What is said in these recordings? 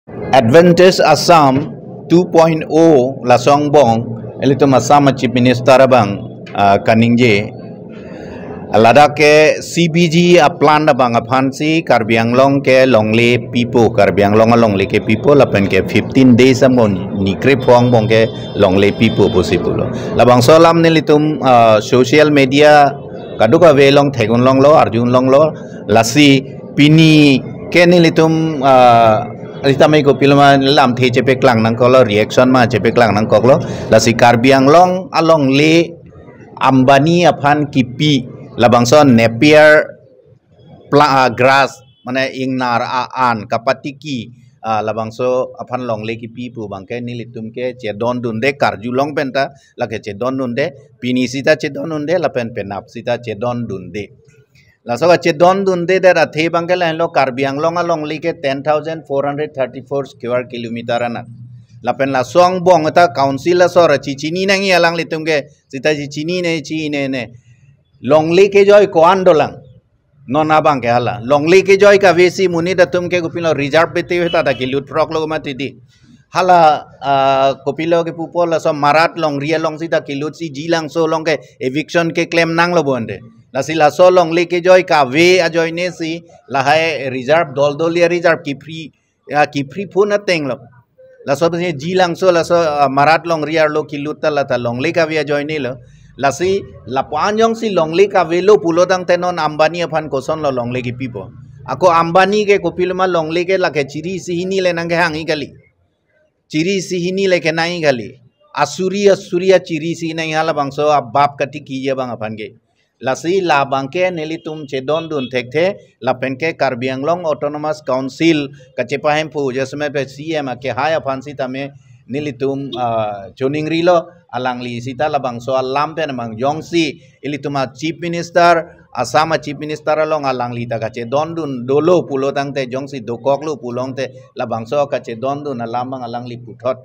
Advantage Assam 2.0 la songbong elito masama chief minister abang kaningje alada ke CBG a plan abang aphan si Karbi Anglong ke longle people Karbi Anglong longle ke people lapen ke 15 days amon ni krepho angbong ke longle people possible labang solam nilitum social media kaduka velong thegun long lo arjun long lo lasi pini ke nilitum Alita may ko pilman lam the cepek lang nang kolo reaction ma cepek lang nang koklo la si Karbi Anglong along le Ambani aphan kipi labangson napier grass mana ingnar aan kapatiki labangso aphan long le kipi pu bangke nilitum ke cedon dunde karju long penta la ke cedon dunde pinisita cedon dunde la pen penap sita cedon dunde Laso ka cedon dunde dera the bangke la lo Karbi Anglong along like 10,434 square kilometer anak. Lapen la song bong ta council la sora cicini nangi alang litum ke sita cicini ne long like joy ko andolang non abang ke hala long like joy ka vesi muni da tum ke kupilo reserve bete heta da kilut prok lo ma tidi hala kopilo ke pupo la so marat long ria long sita kilut si jilang so long ke eviction ke claim nang lo bonde la si la so long le ke joy ka ve a joy ne si la hai reserve dol ya reserve ki free pu na teng lo la so be jilang so la so marat long ria lo kilut ta la ta long le ka ve a joy ne lo la si la panjong si long le ka ve lo pulo dang tenon Ambani aphan koson lo long le ki pipo ako Ambani ke kopilo ma long le ke la ke chiri si hini le nang ke hangi gali chiri si hini le ke nai gali asuriya chiri si nai hala bangso bap kati kiye bang aphan ke lasi la bangke nelitum cedon dun thekte la penke Karbi Anglong Autonomous Council kacepahem pu jasme pe CM ke haya phansi tame nelitum choning rilo alangli sita la bangso alam pe namang yongsi ilituma chief minister Assam chief minister along alangli ta cedon dun dolo pulo tangte jongsi dokoklu pulong te la bangso ka cedon dun alamang alangli puthot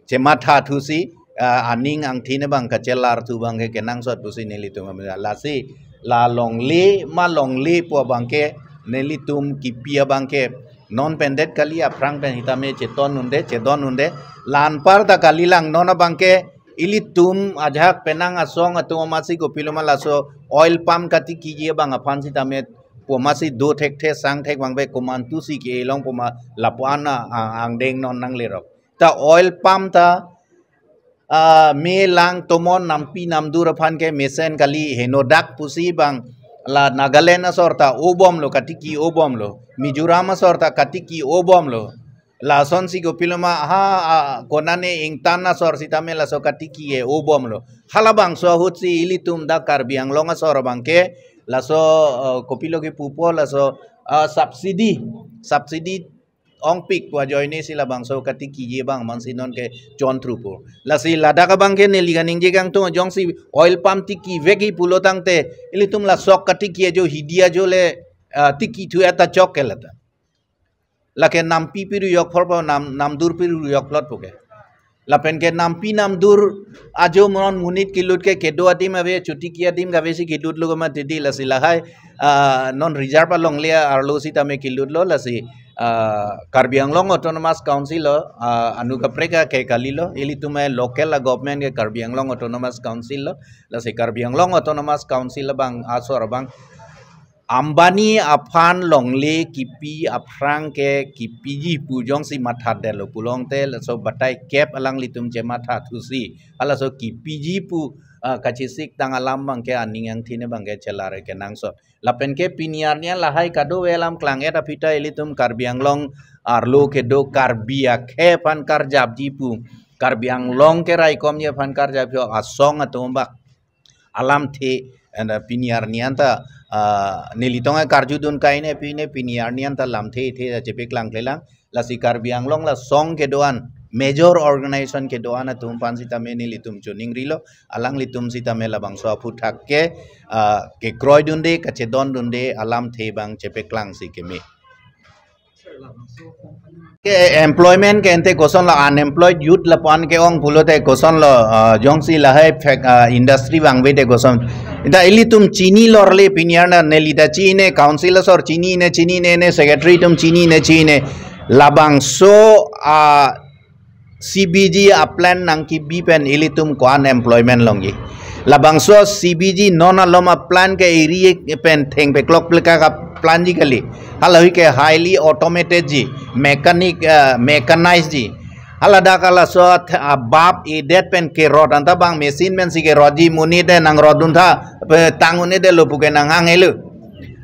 cematha thusi aning ang thine bang kacelar tu bang ke nang sot pusi nelitum la si la longle ma longle po bang ke nelitum kipia bang ke non pendet kali aprang pen hitame cedon unde lan par ta kali lang nona bang ke ilitum ajak penang asong atu masi ko piloma laso oil palm kati kiye bang aphan si tame po masi do thek sang thek bang be komantu si ke long poma lapuana ang deng non nang lerok ta oil palm ta me lang tomon nampi namdur aphan ke mesen kali henodak pusi bang la Nagaland sorta obom lo katiki obom lo Mizoram sorta katiki obom lo la son si go piloma konane ingtana sor sitame la so katiki e obom lo halabang so hutsi ilitum da Karbi Anglong sor bangke la so kopilo ke pupo la so subsidy ong pik wa joine sila bangso katiki ye bang mansinon ke jon trupo la si lada ka bang ke neliganing je gang to jong si oil palm tiki vegi pulo tangte ilitum la sok katiki jo hidia jo le tiki tu eta chokelata la ke nampi piru yok forba namdur piru yok lot poke la pen ke nampi namdur ajo mon munit kilut ke kedo adim ave chuti ki adim ga besi kilut lo ma tidi la si la hai non reserve along le arlo si tame kilut lo la si Karbi Anglong Autonomous Council anu kapreka ke kalilo ilitume local government ke Karbi Anglong Autonomous Council la se Karbi Anglong Autonomous Council bang asor bang Ambani aphan longle kipi aprang ke kipi ji pujong si mathat de lo pulong te so batai cap alang litum je mathat thusi ala so kipi ji pu kachisik tang alam bang ke aning yang thine bang ke chelare ke nangso lapen ke piniarnya lahai kado welam klang eta pita ilitum Karbi Anglong arlo ke do Karbia ke pan karjab jipu Karbi Anglong ke rai kom ye pan karjab yo asong atombak alam the and piniarnya ta nilitonga karjudun kaine pine piniarnya ta lam the cepek lang lelang la si Karbi Anglong la song ke doan major organization ke doana tum pansita me nilitum chuning rilo alang litum sita me labang so puthak ke kroy dunde ka cedon dunde alam the bang cepek lang si ke me ke employment ke ente koson la unemployed youth la pan ke ong pulote koson lo jongsi la hai industry bang bete koson ita ilitum chini lorle pinyana nelita chine councilors or chini ne secretary tum chini ne labangso CBG plan nang ki B pen ilitum ko unemployment longi labangso CBG non aloma plan ke area pen theng pe clock ka plan ji kali halawi ke highly automated ji mechanized ji halada kala so bab e det pen ke rod anta bang machine men si ke rodi muni de nang rodun tha tangune de lopu ke nang hangelu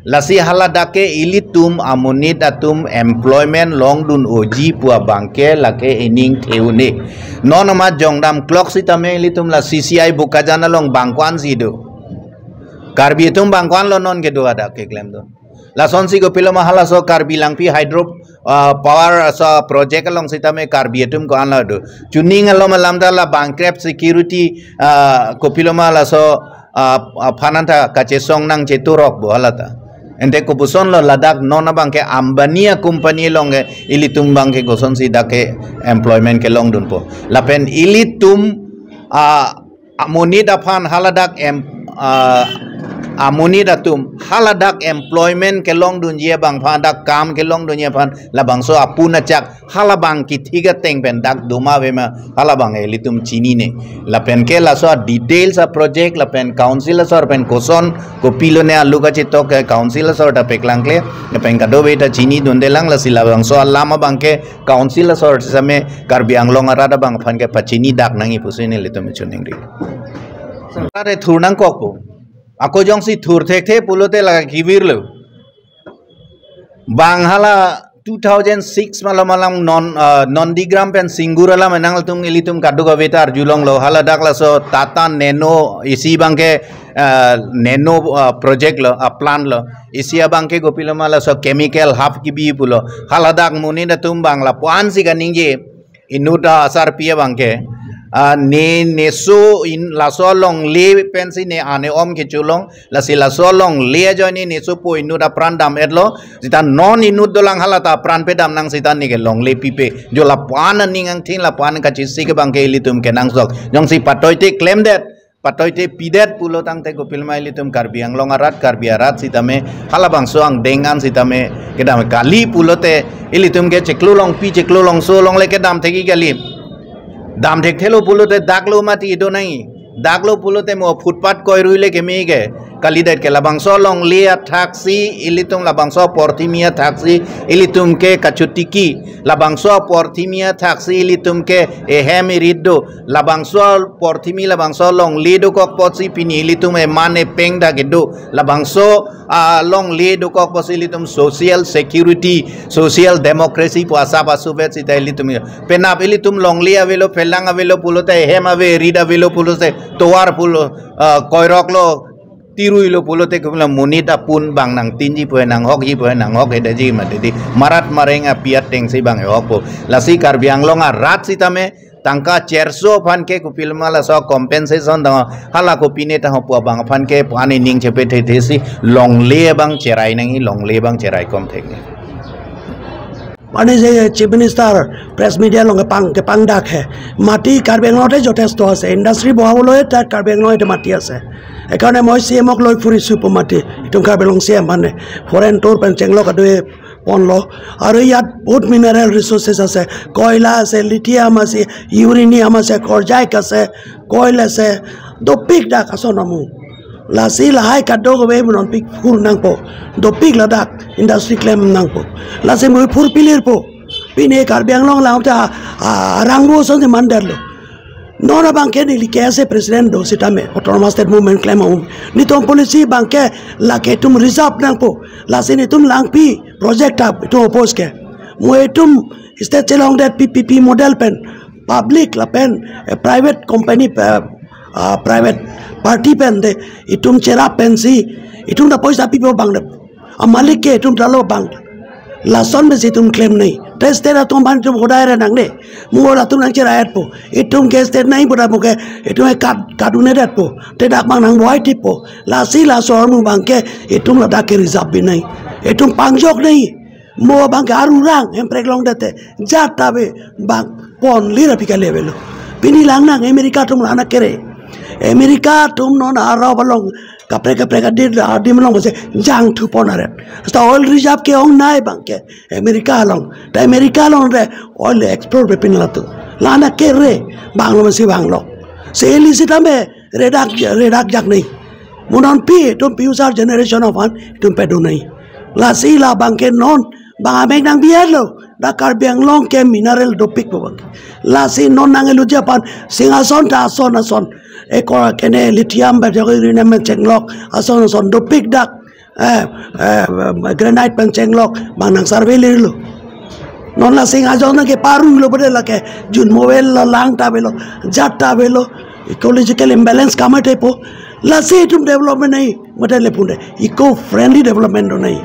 lasi halada ke ilitum amuni datum employment long dun oji pua bangke lake ining theune nonoma jongdam clock sitame ilitum la CCI bukajana long bangkwan sidu karbi tum bangkwan lo non ke do ada ke claim do la sonsi ko piloma hala so karbi langpi hydro power so project long sitame karbi tum ko anla do tuning alom lamda la bankrupt security ko piloma la so phananta kachesong nang cheturok bo halata ente ko buson lo ladak nona bangke Ambani company long ilitum bangke goson si dake employment ke long dun po lapen ilitum amuni daphan haladak amuni datum haladak employment ke long dun ye bang phan dak kam ke long dun ye phan labang so apuna chak halabang ki thiga teng pen dak duma vema halabang ilitum chini ne lapen ke la so details a project lapen council so pen koson ko pilone alu ka chitok ke council so ta peklang kle lapen ka do beta chini dun delang la silabang so lama bangke council so same Karbi Anglong arada bang phan ke pachini dak nangi pusine litum chuning ri sare thurnang kok po ako jong si thur thek the pulote laga kibir lo banghala 2006 malam nondigram pen singurala menang tum ilitum kaduga vetar julong lo hala dakla so tata nano isi bangke nano project lo plan lo isia bangke gopiloma la so chemical half kibi pulo hala dak muni na tum bangla puan si ganinge inuda asar pia bangke ne neso in la solong le pensi ne ane om ke chulong la si la solong le joni neso po inu da prandam edlo sita non inu dolang halata pran pedam nang sita ni ke long le pipe jo la pan ningang thin la pan ka chi si ke bang ke litum ke nang sok jong si patoi te claim that patoi te pidet pulo tang te ko pilmai litum Karbi Anglong arat Karbi arat sita me halabang soang dengan sita me kedam kali pulo te ilitum ke cheklulong pi cheklulong so long le kedam te ki kali दाम देख थे लो पुलो ते दागलो माती इडो नहीं दागलो पुलो ते मो footpath कोई रुइले के मेगे kalidat ke labangso long lia taksi ilitum labangso portimia taksi ilitum ke kachutiki labangso portimia taksi ilitum ke ehemirido labangso portimi labangso long lido kok posi pini ilitum e mane pengda gedo labangso long lido kok posi ilitum social security social democracy puasa pasuvet sita ilitum penap ilitum long lia velo pelang velo pulo te hema ve rida velo pulo se toar pulo koirok lo tiru ilo pulo te kumla munita pun bang nang tinji poe nang hok ji poe nang hok eda ji ma dedi marat marenga piat teng si bang hok po lasi Karbi Anglong rat si tame tangka cherso fan ke kupil mala so compensation da hala ko pine ta ho bang fan ke pani ning chepe the the si long le bang cherai nang long le bang cherai kom thek माने जे chief minister press media लोग के पांगडाक है माटी कार्बी आंगलंगते যথেষ্ট আছে industry বহাবলৈ তাত कार्बी आंगलंगতে মাটি আছে একাৰণে মই সিএমক লৈ ফুৰিছো মাটি ইটো कार्बी आंगलं সিএম মানে ফৰেন টুৰ পেন চেংলক আদে পনলো আৰু ইয়াত বহুত মিনাৰেল ৰিসোৰ্সেস আছে কয়লা আছে লিথিয়াম আছে ইউৰেনিয়াম আছে কৰ্জাইক আছে কয়ল আছে দপিক ডাক আসনমু lasi lahai kado ko be non pik fur nang po do pik ladak industry claim nang po lasi moi fur pilir po pine Karbi Anglong la ta rango son de mandarlo nona banke ni likase president do sitame autonomous state movement claim ni tom policy banke la ke tum reserve nang po lasi ni tum lang pi project up to oppose ke moi tum state chelong that PPP model pen public la pen private company private party pen de itum chera pensi itum da poisa pipo bang de amalik ke itum dalo bang la son be itum claim nahi test tera tum ban tum hodai ra nang ne muora tum nang chera et po itum ke state nahi boda muke itum e kadune det po te dak bang nang white po la si la sor mu bang ke itum la dak reserve be nahi itum pangjok nahi mo bang aru rang em preglong dete jata be bang pon lira pika level pini lang nang America tum lana kere Amerika tum non araw balong kapre ka di melong bose jang thu ponaret sta oil reserve ke ong nai bang ke America long re oil export be pin latu lana ke re bang lo si bang lo se eli si tambe redak jak nei munon pi tum pi usar generation of one tum pe do nei la si la bang ke non bang ameng nang bielo da Karbi Anglong ke mineral dopik bang la si non nang elu japan singason ta ason ekor kene lithium ba jogi rinem chenglok ason dopik dak granite pan chenglok bang nang survey lirlo non la singason ke paru lo bade la ke jun mobile la lang ta belo jatta belo ecological imbalance kamate po la si tum development nei model punde eco friendly development do nei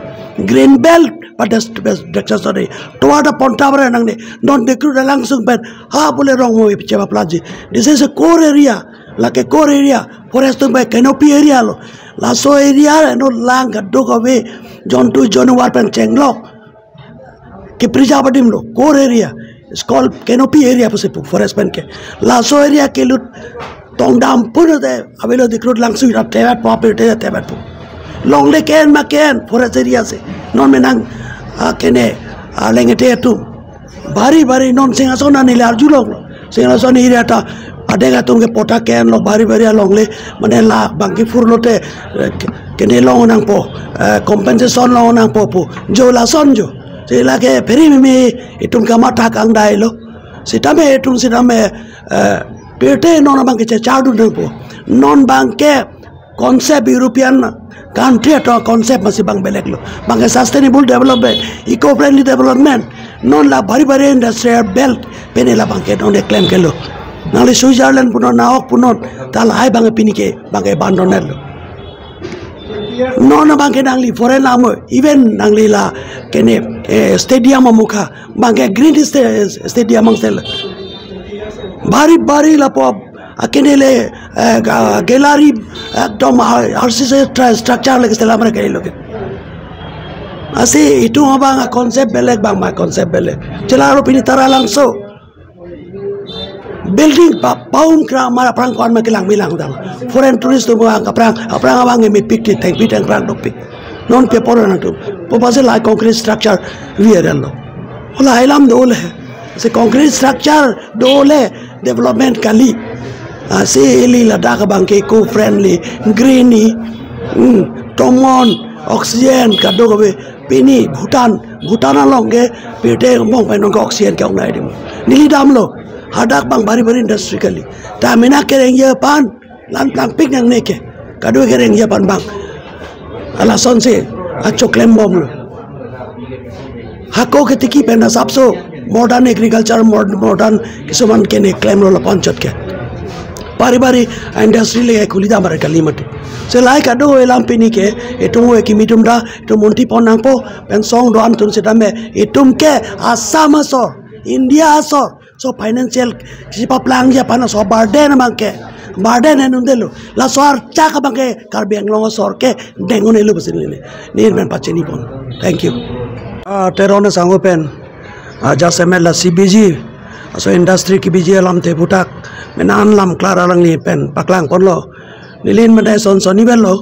green belt but best structure sorry toward a pontabra nang ne non decru langsung ben ha bole rong mo picheba plaji this is a core area like a core area forest by canopy area lo la so area no lang dog away john to john war pen chenglok ke prijapatim lo core area is called canopy area forest pen ke la so area ke lut tong dam pur de avelo decru langsung ra tebat property tebat pu long le ken ma ken forest area se non menang kene lengete tu bari non singasona ni lar julok singasona area ta adega tum ke pota ken lo bari long le mane la bangki furlote kene long nang po compensation long nang po jo la sonjo se la ke pheri me itum ka mata kang dai lo sitame itum sitame pete non bangke chadu nang po non bangke concept European country atau concept masih bang belek lo bang sustainable development eco friendly development non la bari industrial belt penela bang ke non claim ke lo nali Switzerland punon naok punon tal hai bang pini ke bang bandonel lo non bang ke nangli foreign amo even nangli la kene stadium muka bang green stadium mangsel bari la po akenele gallery ekdom RCC structure lagi setelah mereka ini loh. Asi itu abang konsep belek bang, konsep belek. Celaro pini tara langsung building paum kram mara perang kawan makilang bilang dah. Foreign tourist tu bang perang abang ini pikir tank perang topik. Non paper orang tu. Popasi lah concrete structure viral lo. Olah ilam dole. Se concrete structure dole development kali. Si ili ladaka bangke eco friendly greeny tomon oxygen kadogo be pini Bhutan along ke pete ngomong penong ke oxygen ke ongai demo nili damlo hadak bang bari industry kali ta mena kereng ye pan lan pik nang neke kado kereng ye pan bang alasan se achoklem bom lo hako ketiki pena sapso modern agriculture modern kisuman kene claim lo panchot ke bari industry le khuli da mara kali mate se lai ka do elam pini ke etum e kimitum da to monti ponang po pen song do antun se dame etum ke asam so India so financial sipa plang ja pana so burden bangke burden enun delu la sor cha ka bangke Karbi Anglong sor ke dengun elu besin le ni men pacheni pon thank you terone sangopen ja semel la CBG so industry ki biji alam te butak menan lam klara lang ni pen paklang pon lo nilin made son belo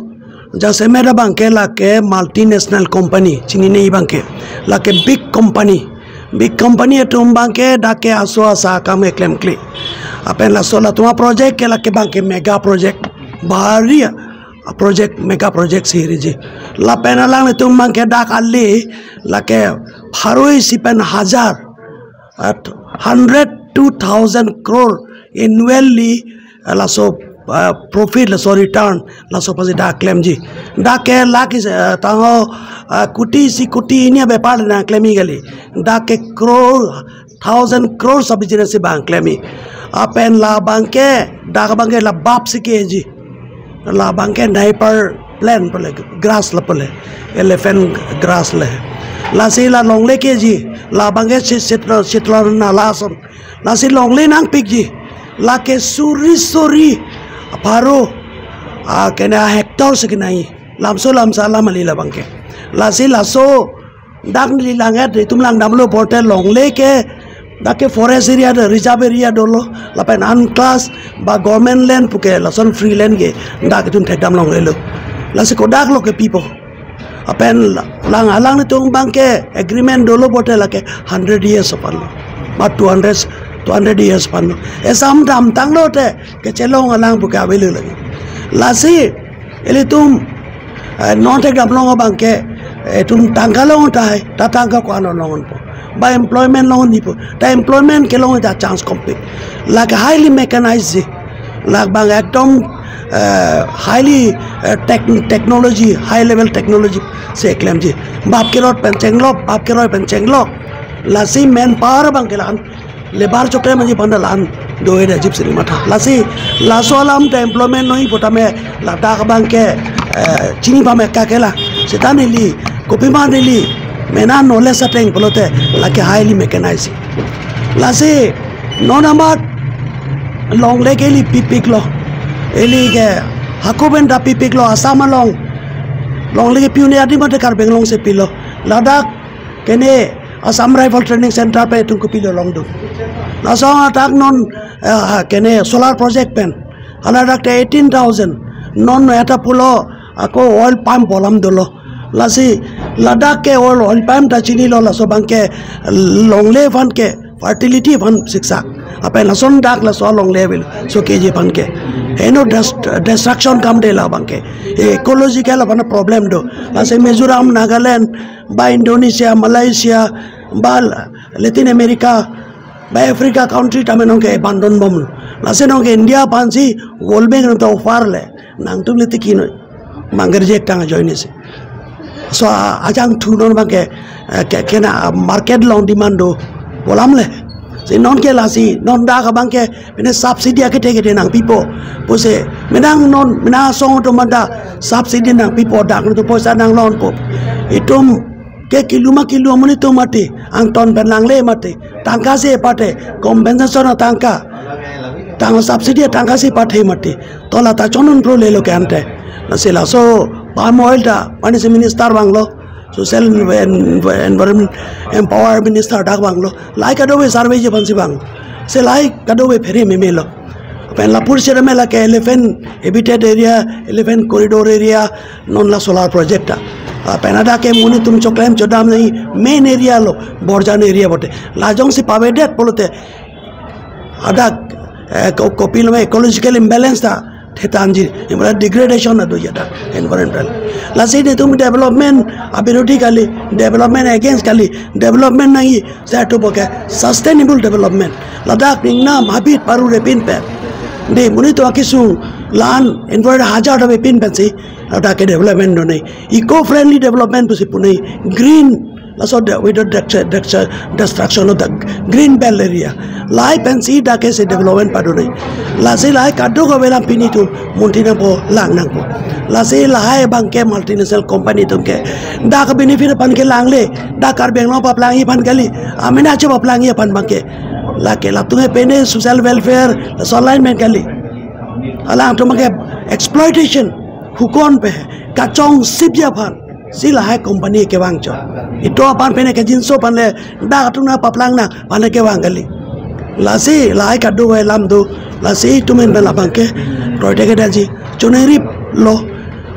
ja semeda bangke la ke multinational company chini nei bangke la ke big company tum bangke da ke aso asa kam claim kli apen la sola tuma project ke la ke bangke mega project baria mega project series la pen lang tum bangke da kali la ke pharoi sipen hazar at 102,000 crore annually la so profit la so return la so pasi da claim ji da ke la ki tango kuti ini bepar na claimi gali da ke crore 1,000 crore sab business se bang claimi apen la bangke da bangke la bap si ke ji la bangke diaper plan pole grass la pole elephant grass le la si la longle ke ji la bangke sitla na la son la si longle nang pik ji la ke suri paro kena hektar sekenai lamso lam ali la bangke la si la so dak ni langat tum lang damlo portal longle ke dake forest area de reserve area dolo la pen an class ba government land puke la son free land ge dak tum thek dam long le lo lasi kodak lo ke people apen lang alang tung bangke agreement dolo bote lake 100 years pan ma 200 years pan esam dam tang lo te ke chelong alang buka belu lagi lasi eli tum non te gam long bangke tum tanggalong tai ta tangga ko anon longon po by employment long ni po ta employment ke long ta chance compete like highly mechanized like bang ekdom highly technology high level technology se claim ji bap ke rot pencheng lo lasi man power bang ke lan lebar chokre manji pandalan do eda jip sri matha lasi laso alam ta employment noi potame lata bang ke chini pa me ka kela setani li kopi ma li mena nole sateng polote like highly mechanized lasi non amat long le ke li pipik lo eli ke hakuben da pipik lo asama long le piune adi mate Karbi Anglong se pilo ladak kene Assam Rifle Training Center pe tungku pilo long do laso atak non kene solar project pen aladak 18,000 non eta pulo ako oil pump bolam dolo lasi ladak ke oil pump ta chini lo laso bangke longle fan ke fertility fan siksa apa lason dak laso long level so keje pan ke eno destruction kam de la bangke ecological apana problem do lasi Mizoram Nagaland ba Indonesia Malaysia ba Latin America ba Africa country tamenong ke abandon bom lasi nong ke India pansi world bank no to far le nang tum leti kino mangger jek tang join se so ajang thu non bangke kena market long demand do bolam le se non ke lasi non da ka bangke mena subsidy ke nang pipo pose menang non mena song to manda subsidy nang pipo dak to poisa nang lon po itum ke kiluma muni to mate ang ton benlang le mate tangka se pate compensation tangka tang subsidy tangka se pate mate tola ta chonon pro le lo ke ante nase la so palm oil ta pani se minister banglo social environment empower minister dak banglo like adobe survey je bansi bang se like adobe fere memelo pen lapur se mela ke elephant habitat area elephant corridor area non la solar project ta penada ke muni tum choklem chodam nahi main area lo borjan area bote lajong si pabe det polote ada kopil me ecological imbalance ta thetanji imra degradation ado yada environmental lasi de tum development abiroti kali development against kali development nahi setu boke sustainable development ladak ningna mabit paru repin pe de muni to akisu lan environment hajar de pin pensi ada ke development do nei eco friendly development pusi punai green laso without destruction of the green belt area lai pensi da ke se development padu nei lasi lai kadu ko belam pini tu muntina po lang nang po lasi lai bang ke multinational company tum ke da ka benefit pan ke lang le da Karbi Anglong pa plangi pan kali amina che pa plangi pan bang ke la ke la tu pene social welfare so alignment kali alang tu make exploitation hukon pe kachong sipya pan sila hai company ke wang cho itu pan pene ke jinso pan le da tuna paplang na pan ke wang gali lasi lai kadu we lam do lasi tumen bela bangke roite ke daji chuneri lo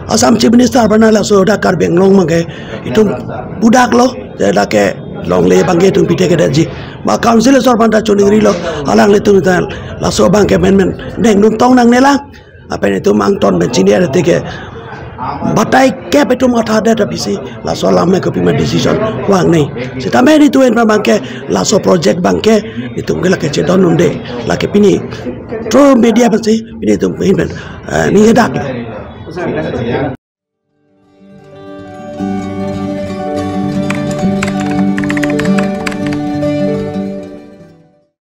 Assam chief minister bana la so da Karbi Anglong mange itu budak lo da ke longle bangke tum pite ke daji ba council sor pan da chuneri lo alang le tum tal la so bangke men deng nung tong nang nela apa itu mang ton benchini ada tike batai ke petu mata ada tapi si la so lama ke pima decision wang nei sita me itu en bangke la so project bangke itu ngela ke cedon unde la ke pini tro media pasti pini itu ni dak